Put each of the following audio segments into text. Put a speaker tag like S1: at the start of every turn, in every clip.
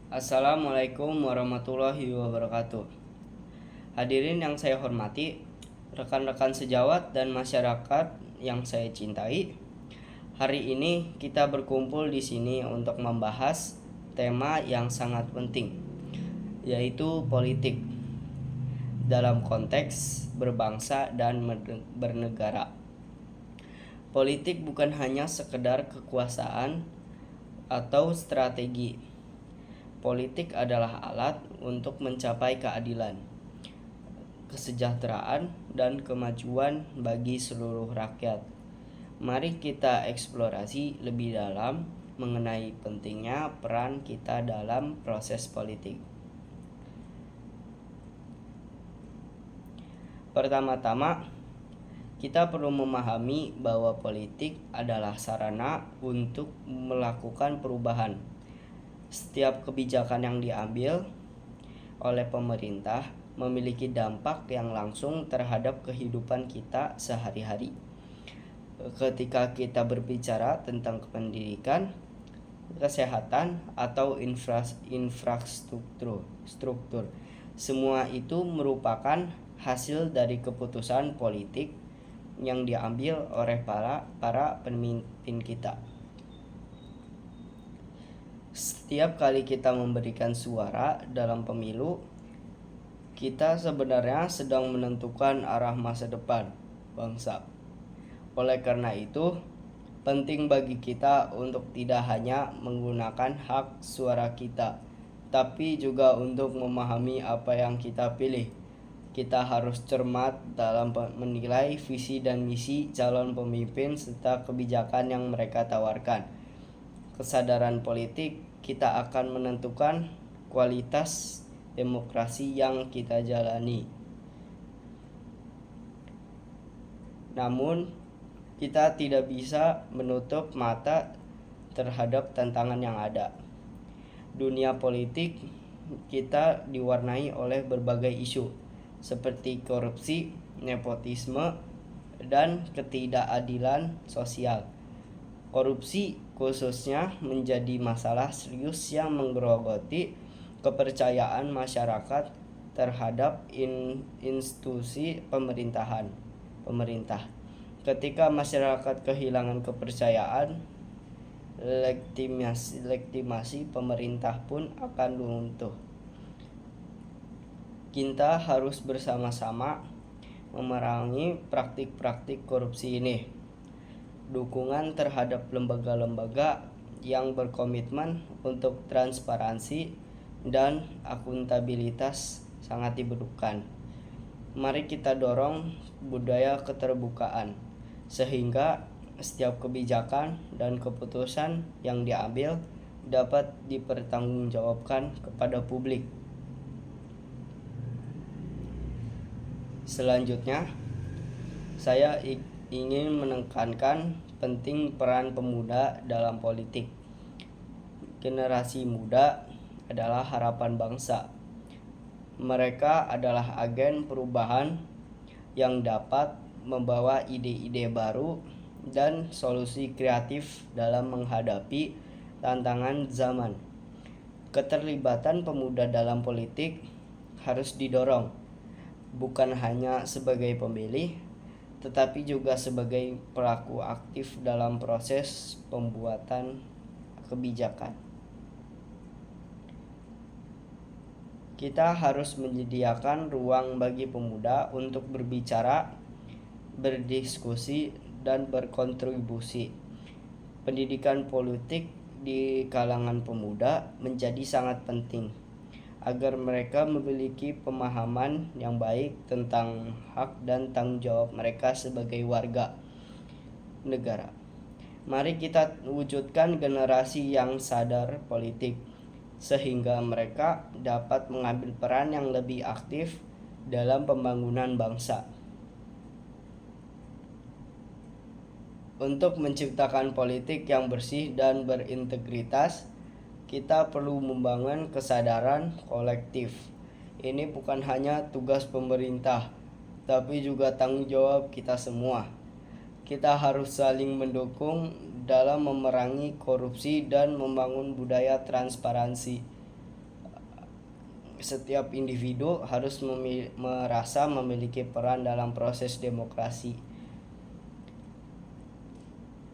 S1: Assalamualaikum warahmatullahi wabarakatuh. Hadirin yang saya hormati, rekan-rekan sejawat dan masyarakat yang saya cintai. Hari ini kita berkumpul di sini untuk membahas tema yang sangat penting, yaitu politik dalam konteks berbangsa dan bernegara. Politik bukan hanya sekedar kekuasaan atau strategi. Politik adalah alat untuk mencapai keadilan, kesejahteraan, dan kemajuan bagi seluruh rakyat. Mari kita eksplorasi lebih dalam mengenai pentingnya peran kita dalam proses politik. Pertama-tama, kita perlu memahami bahwa politik adalah sarana untuk melakukan perubahan. Setiap kebijakan yang diambil oleh pemerintah memiliki dampak yang langsung terhadap kehidupan kita sehari-hari. Ketika kita berbicara tentang pendidikan, kesehatan, atau infrastruktur, semua itu merupakan hasil dari keputusan politik yang diambil oleh para pemimpin kita. Setiap kali kita memberikan suara dalam pemilu, kita sebenarnya sedang menentukan arah masa depan bangsa. Oleh karena itu, penting bagi kita untuk tidak hanya menggunakan hak suara kita, tapi juga untuk memahami apa yang kita pilih. Kita harus cermat dalam menilai visi dan misi calon pemimpin serta kebijakan yang mereka tawarkan. Kesadaran politik kita akan menentukan kualitas demokrasi yang kita jalani. Namun, kita tidak bisa menutup mata terhadap tantangan yang ada. Dunia politik kita diwarnai oleh berbagai isu seperti korupsi, nepotisme, dan ketidakadilan sosial. Korupsi khususnya menjadi masalah serius yang menggerogoti kepercayaan masyarakat terhadap institusi pemerintah. Ketika masyarakat kehilangan kepercayaan, legitimasi pemerintah pun akan runtuh. Kita harus bersama-sama memerangi praktik-praktik korupsi ini. Dukungan terhadap lembaga-lembaga yang berkomitmen untuk transparansi dan akuntabilitas sangat dibutuhkan. Mari kita dorong budaya keterbukaan sehingga setiap kebijakan dan keputusan yang diambil dapat dipertanggungjawabkan kepada publik. Selanjutnya, saya ingin menekankan penting peran pemuda dalam politik. Generasi muda adalah harapan bangsa. Mereka adalah agen perubahan yang dapat membawa ide-ide baru dan solusi kreatif dalam menghadapi tantangan zaman. Keterlibatan pemuda dalam politik harus didorong, bukan hanya sebagai pemilih, tetapi juga sebagai pelaku aktif dalam proses pembuatan kebijakan. Kita harus menyediakan ruang bagi pemuda untuk berbicara, berdiskusi, dan berkontribusi. Pendidikan politik di kalangan pemuda menjadi sangat penting agar mereka memiliki pemahaman yang baik tentang hak dan tanggung jawab mereka sebagai warga negara. Mari kita wujudkan generasi yang sadar politik, sehingga mereka dapat mengambil peran yang lebih aktif dalam pembangunan bangsa. Untuk menciptakan politik yang bersih dan berintegritas, kita perlu membangun kesadaran kolektif. Ini bukan hanya tugas pemerintah, tapi juga tanggung jawab kita semua. Kita harus saling mendukung dalam memerangi korupsi dan membangun budaya transparansi. setiap individu harus merasa memiliki peran dalam proses demokrasi.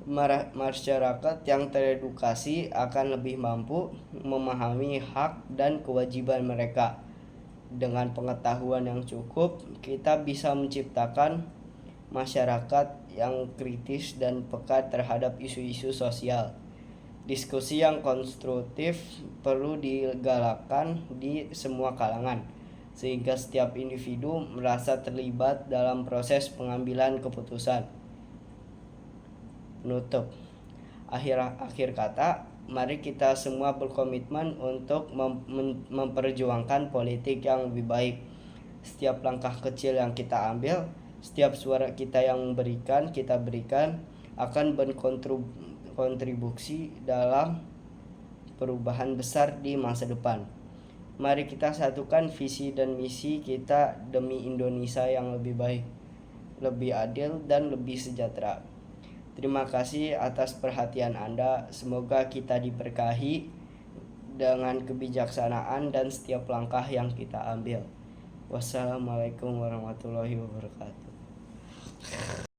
S1: Masyarakat yang teredukasi akan lebih mampu memahami hak dan kewajiban mereka. Dengan pengetahuan yang cukup, kita bisa menciptakan masyarakat yang kritis dan peka terhadap isu-isu sosial. Diskusi yang konstruktif perlu digalakkan di semua kalangan, sehingga setiap individu merasa terlibat dalam proses pengambilan keputusan. Penutup. Akhir kata, mari kita semua berkomitmen untuk memperjuangkan politik yang lebih baik. Setiap langkah kecil yang kita ambil, setiap suara kita yang kita berikan akan berkontribusi dalam perubahan besar di masa depan. Mari kita satukan visi dan misi kita demi Indonesia yang lebih baik, lebih adil, dan lebih sejahtera. Terima kasih atas perhatian Anda. Semoga kita diberkahi dengan kebijaksanaan dan setiap langkah yang kita ambil. Wassalamualaikum warahmatullahi wabarakatuh.